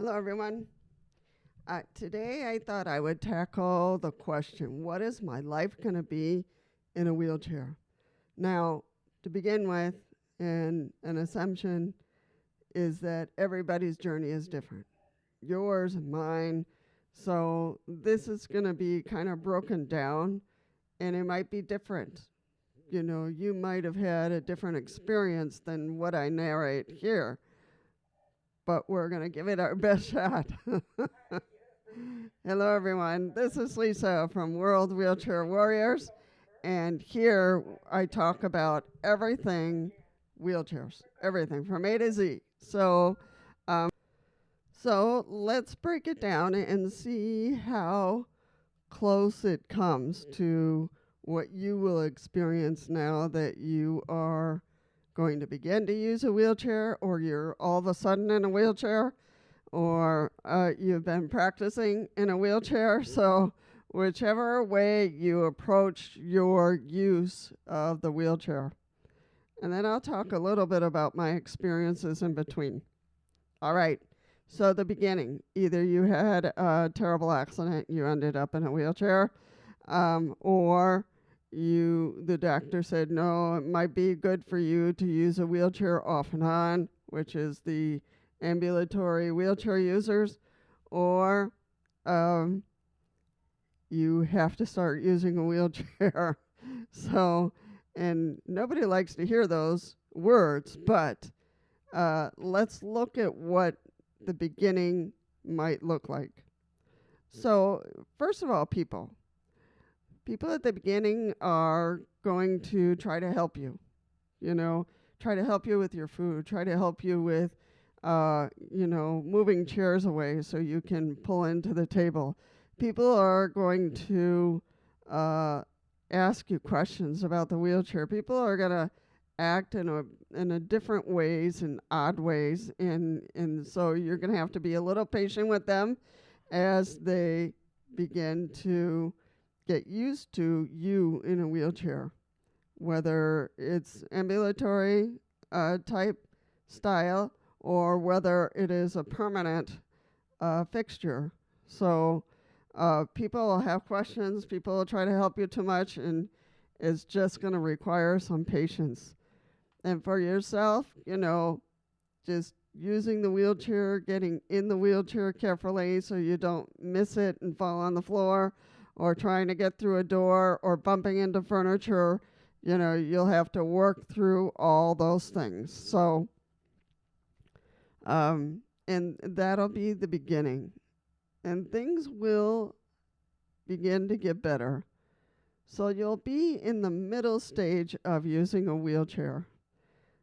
Hello, everyone. Today, I thought I would tackle the question, what is my life going to be in a wheelchair? Now, to begin with, an assumption is that everybody's journey is different. Yours and mine. So this is going to be kind of broken down, and it might be different. You know, you might have had a different experience than what I narrate here, but we're going to give it our best shot. Hello, everyone. This is Lisa from World Wheelchair Warriors, and here I talk about everything wheelchairs, everything from A to Z. So let's break it down and see how close it comes to what you will experience now that you are going to begin to use a wheelchair, or you're all of a sudden in a wheelchair, or you've been practicing in a wheelchair. So whichever way you approach your use of the wheelchair. And then I'll talk a little bit about my experiences in between. All right. So the beginning, either you had a terrible accident, you ended up in a wheelchair, or the doctor said, no, it might be good for you to use a wheelchair off and on, which is the ambulatory wheelchair users, or you have to start using a wheelchair. So, and nobody likes to hear those words, but let's look at what the beginning might look like. So, first of all, people at the beginning are going to try to help you, try to help you with your food, try to help you with, moving chairs away so you can pull into the table. People are going to ask you questions about the wheelchair. People are going to act in a different ways, in odd ways, and so you're going to have to be a little patient with them as they begin to get used to you in a wheelchair, whether it's ambulatory type style or whether it is a permanent fixture. So people will have questions, people will try to help you too much, and it's just going to require some patience. And for yourself, just using the wheelchair, getting in the wheelchair carefully so you don't miss it and fall on the floor, or trying to get through a door, or bumping into furniture, you'll have to work through all those things. So, and that'll be the beginning. And things will begin to get better. So you'll be in the middle stage of using a wheelchair.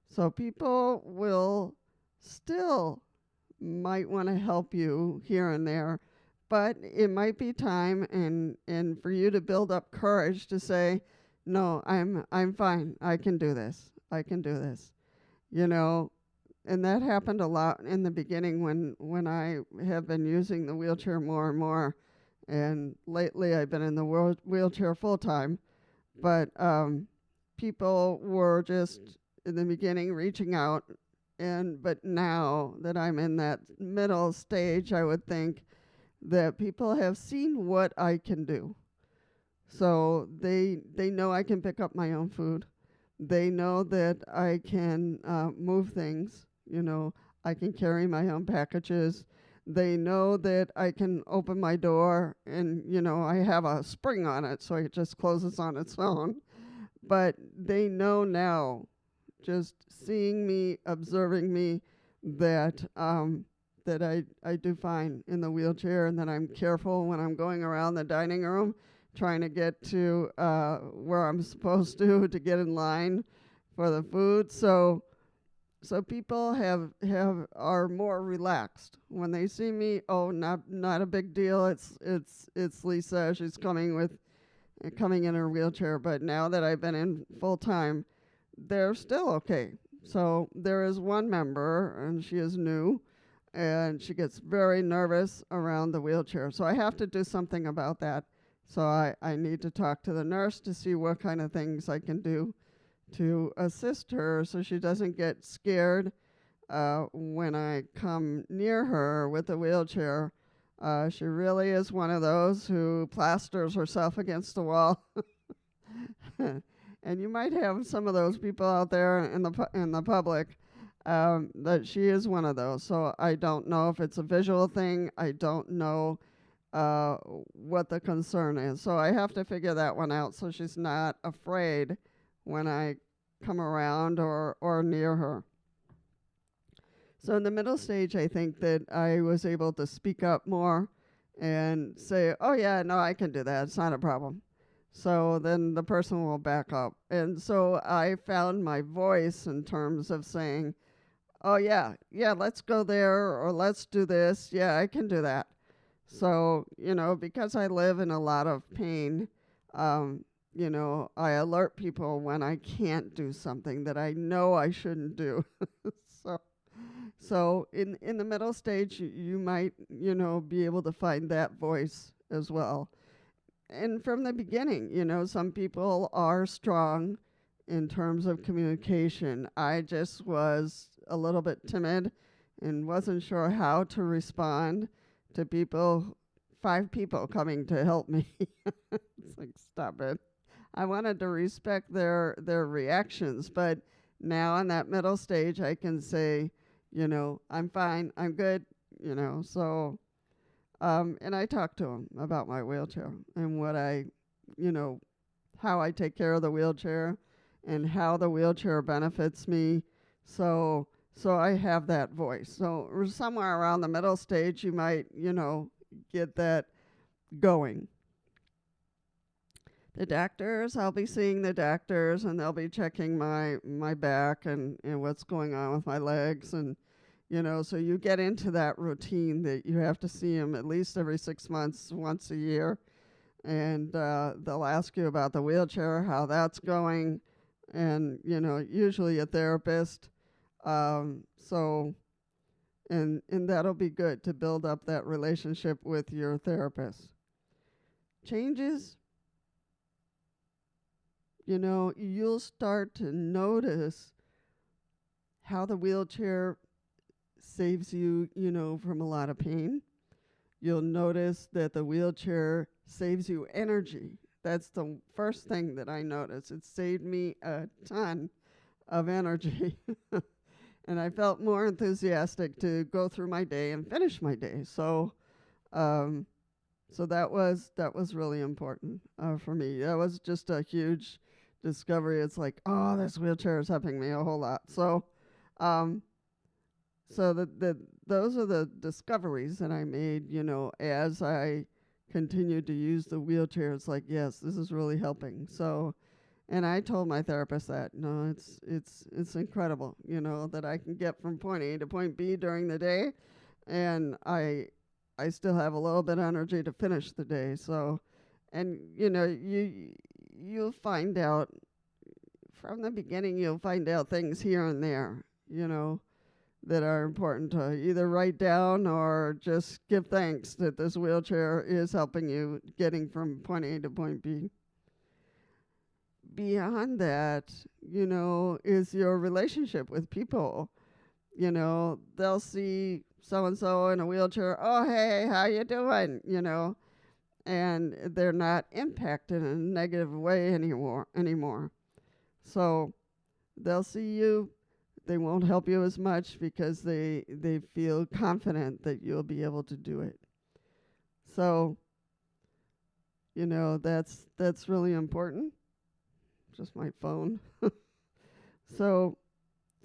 So people will still might want to help you here and there, but it might be time and for you to build up courage to say, no, I'm fine. I can do this. And that happened a lot in the beginning when I have been using the wheelchair more and more. And lately I've been in the wheelchair full time. But people were just in the beginning reaching out. But now that I'm in that middle stage, I would think that people have seen what I can do. So they know I can pick up my own food. They know that I can move things. I can carry my own packages. They know that I can open my door and, I have a spring on it, so it just closes on its own. But they know now, just seeing me, observing me, that I do fine in the wheelchair, and that I'm careful when I'm going around the dining room trying to get to where I'm supposed to get in line for the food. So people are more relaxed when they see me. Oh, not a big deal. It's Lisa. She's coming in her wheelchair. But now that I've been in full time, they're still okay. So there is one member, and she is new, and she gets very nervous around the wheelchair. So I have to do something about that. So I need to talk to the nurse to see what kind of things I can do to assist her so she doesn't get scared when I come near her with the wheelchair. She really is one of those who plasters herself against the wall. And you might have some of those people out there in the public, that she is one of those. So I don't know if it's a visual thing. I don't know what the concern is. So I have to figure that one out so she's not afraid when I come around or near her. So in the middle stage, I think that I was able to speak up more and say, oh, yeah, no, I can do that. It's not a problem. So then the person will back up. And so I found my voice in terms of saying, oh, yeah, let's go there, or let's do this. Yeah, I can do that. So, because I live in a lot of pain, I alert people when I can't do something that I know I shouldn't do. So in the middle stage, you might, be able to find that voice as well. And from the beginning, some people are strong in terms of communication. I just was a little bit timid and wasn't sure how to respond to 5 people coming to help me. It's like, stop it. I wanted to respect their reactions, but now in that middle stage, I can say, I'm fine, I'm good, so, and I talk to them about my wheelchair and what how I take care of the wheelchair and how the wheelchair benefits me. So I have that voice. So somewhere around the middle stage, you might, get that going. The doctors, I'll be seeing the doctors, and they'll be checking my back and what's going on with my legs. And, so you get into that routine that you have to see them at least every 6 months, once a year. And they'll ask you about the wheelchair, how that's going, and, usually a therapist. And that'll be good to build up that relationship with your therapist. Changes, you'll start to notice how the wheelchair saves you, from a lot of pain. You'll notice that the wheelchair saves you energy. That's the first thing that I noticed. It saved me a ton of energy. And I felt more enthusiastic to go through my day and finish my day. So that was really important for me. That was just a huge discovery. It's like, oh, this wheelchair is helping me a whole lot. So those are the discoveries that I made, as I continued to use the wheelchair. It's like, yes, this is really helping. So, and I told my therapist that, no, it's incredible, that I can get from point A to point B during the day, and I still have a little bit of energy to finish the day. So, and you'll find out from the beginning. You'll find out things here and there, that are important to either write down or just give thanks that this wheelchair is helping you getting from point A to point B. Beyond that, is your relationship with people. They'll see so-and-so in a wheelchair. Oh, hey, how you doing? And they're not impacted in a negative way anymore. So they'll see you. They won't help you as much because they feel confident that you'll be able to do it. So, that's really important. Just my phone. So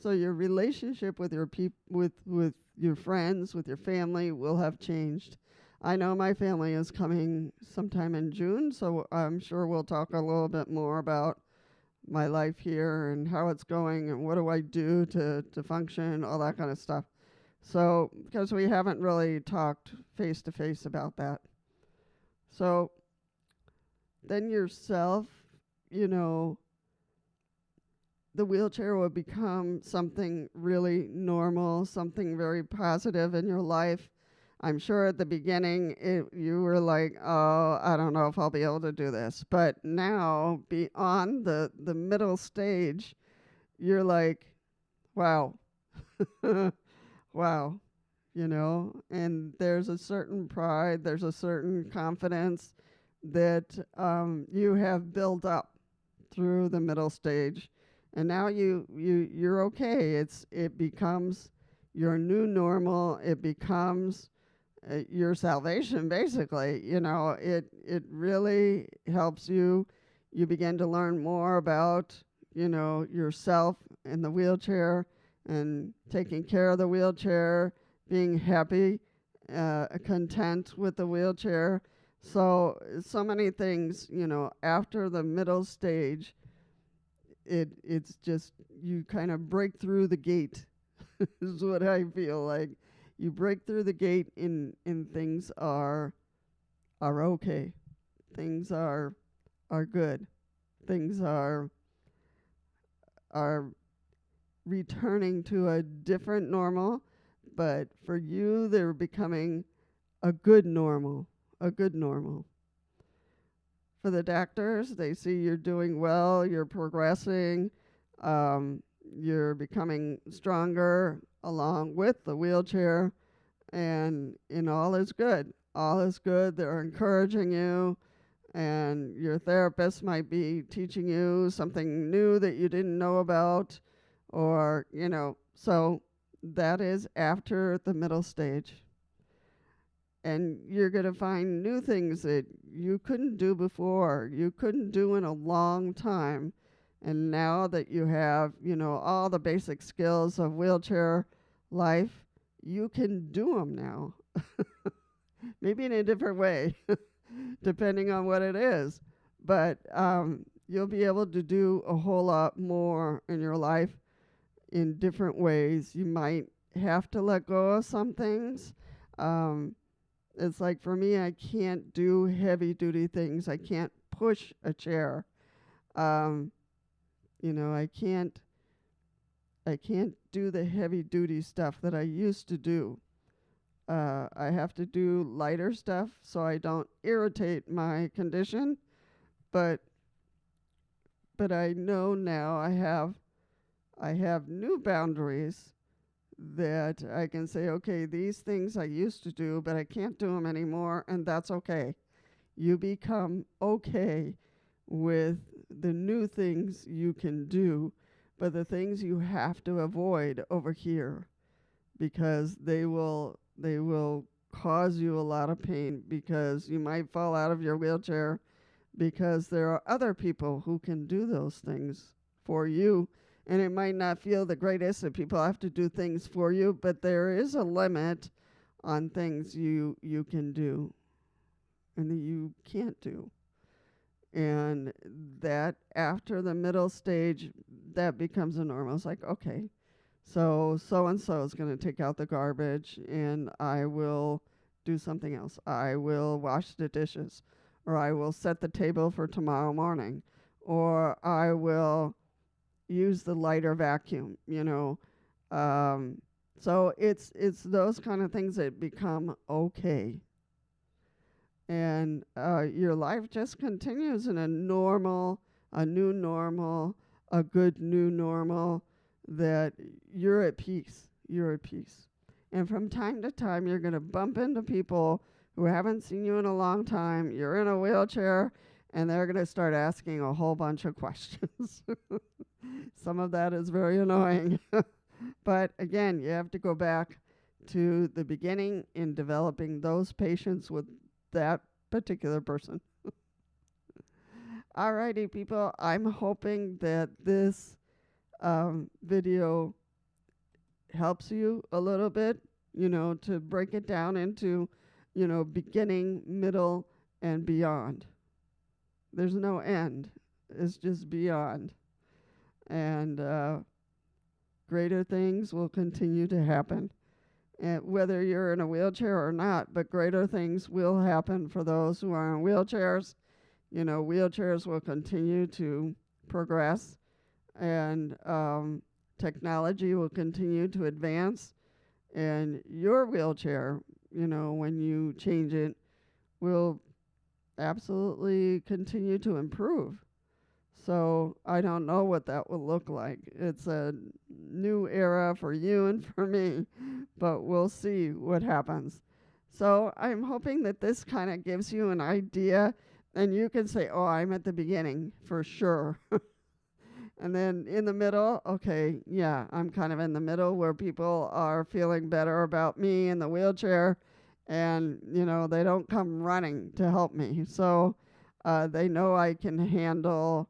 your relationship with your with your friends, with your family will have changed. I know my family is coming sometime in June, so I'm sure we'll talk a little bit more about my life here and how it's going and what do I do to function, all that kind of stuff. So, because we haven't really talked face to face about that. So, then yourself, the wheelchair will become something really normal, something very positive in your life. I'm sure at the beginning you were like, oh, I don't know if I'll be able to do this. But now, beyond the middle stage, you're like, wow, Wow. And there's a certain pride, there's a certain confidence that you have built up through the middle stage, and now you're okay. It becomes your new normal. It becomes your salvation, basically. It really helps you. You begin to learn more about yourself in the wheelchair and taking care of the wheelchair, being happy, content with the wheelchair. So many things, after the middle stage, it's just you kind of break through the gate is what I feel like. You break through the gate and things are okay. Things are good. Things are returning to a different normal, but for you they're becoming a good normal, a good normal. For the doctors, they see you're doing well, you're progressing, you're becoming stronger along with the wheelchair, and all is good. All is good. They're encouraging you, and your therapist might be teaching you something new that you didn't know about, or, so that is after the middle stage. And you're going to find new things that you couldn't do before, you couldn't do in a long time. And now that you have, all the basic skills of wheelchair life, you can do them now. Maybe in a different way, depending on what it is. But you'll be able to do a whole lot more in your life in different ways. You might have to let go of some things. It's like for me, I can't do heavy duty things. I can't push a chair. I can't do the heavy duty stuff that I used to do. I have to do lighter stuff so I don't irritate my condition. But I know now I have new boundaries that I can say, okay, these things I used to do, but I can't do them anymore, and that's okay. You become okay with the new things you can do, but the things you have to avoid over here, because they will cause you a lot of pain, because you might fall out of your wheelchair, because there are other people who can do those things for you. And it might not feel the greatest that people have to do things for you, but there is a limit on things you can do and that you can't do. And that after the middle stage, that becomes a normal. It's like, okay, so-and-so is going to take out the garbage, and I will do something else. I will wash the dishes, or I will set the table for tomorrow morning, or I will use the lighter vacuum, So it's those kind of things that become okay. And your life just continues in a new normal, a good new normal, that you're at peace. You're at peace. And from time to time, you're going to bump into people who haven't seen you in a long time. You're in a wheelchair, and they're going to start asking a whole bunch of questions. Some of that is very annoying. But again, you have to go back to the beginning in developing those patients with that particular person. Alrighty, people. I'm hoping that this video helps you a little bit, to break it down into, beginning, middle, and beyond. There's no end. It's just beyond. And greater things will continue to happen, whether you're in a wheelchair or not, but greater things will happen for those who are in wheelchairs. Wheelchairs will continue to progress, and technology will continue to advance, and your wheelchair, when you change it, will absolutely continue to improve. So I don't know what that will look like. It's a new era for you and for me, but we'll see what happens. So I'm hoping that this kind of gives you an idea, and you can say, oh, I'm at the beginning for sure. And then in the middle, okay, yeah, I'm kind of in the middle where people are feeling better about me in the wheelchair, and, they don't come running to help me. So they know I can handle,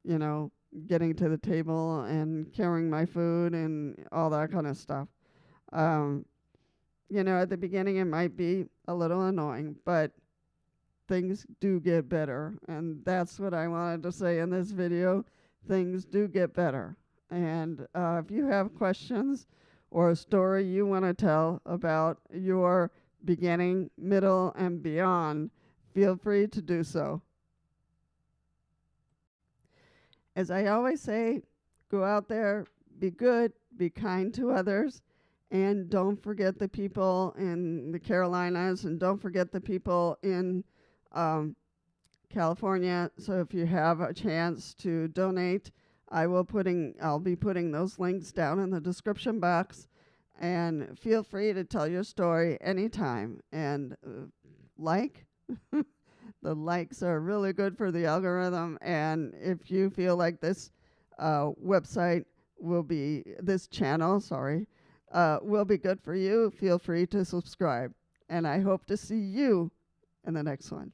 you know, getting to the table and carrying my food and all that kind of stuff. Um, at the beginning it might be a little annoying, but things do get better. And that's what I wanted to say in this video. Things do get better. And if you have questions or a story you want to tell about your beginning, middle, and beyond, feel free to do so. As I always say, go out there, be good, be kind to others, and don't forget the people in the Carolinas, and don't forget the people in California. So if you have a chance to donate, I'll be putting those links down in the description box, and feel free to tell your story anytime. And the likes are really good for the algorithm. And if you feel like this channel will be good for you, feel free to subscribe. And I hope to see you in the next one.